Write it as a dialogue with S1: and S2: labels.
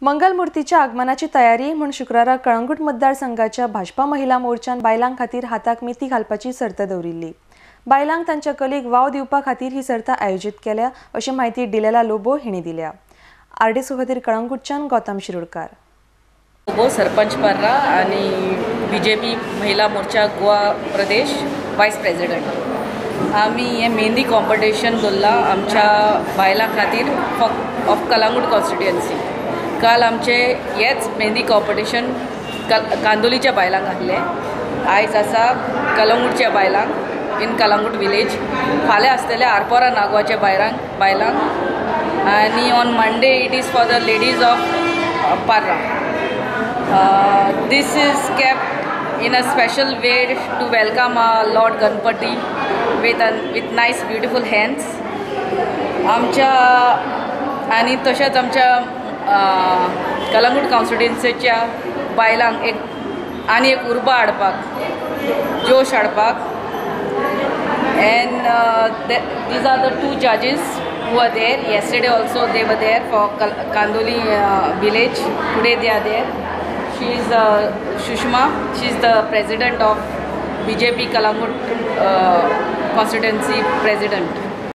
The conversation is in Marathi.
S1: मंगलमूर्तीच्या आगमनाची तयारी म्हूण शुक्रारा कळंगूट मतदारसंघाच्या भाजपा महिला मोर्चान बायलांक खातीर हाताक मिती घालपाची सर्त दवरिल्ली। बायलांक तांच्या कलेक वाव दिवपा खातीर ही सर्त आयोजीत केल्या अशी माहिती डिलेला लोबो हिणी दिल्या। आरडीसो खातीर कळंगूटच्यान गौतम शिरोडकार।
S2: लोबो सरपंच पर्रा आणि बीजेपी महिला मोर्चा गोवा प्रदेश वायस प्रेसिडेंट। आम्ही हे मेहंदी कॉम्पिटिशन दवरला आमच्या बायलां खातीर ऑफ कळंगूट कॉन्स्टिट्युएन्सी। काल आमचे हेच मेहंदी कॉम्पिटिशन कांदोलीच्या बायलांक आहले। आयज आसा कळंगूटच्या बायलांक इन कळंगूट विलेज, फाल्यां आसतले आरपोरा नागवाच्या बायलांक आनी on Monday it is for the ladies of Parra. This is kept in a special way to welcome our Lord Ganpati with nice beautiful hands. आमच्या आणि तशेंच आमच्या कळंगूट कॉन्स्टिट्युएन्सीच्या बायलांक एक उर्बा हाडपाक, जोश हाडपाक। And these are the two judges who are there. Yesterday also they were there for Kandoli village. Today they are there. She is Shushma. She is the president of BJP Kalangut constituency president.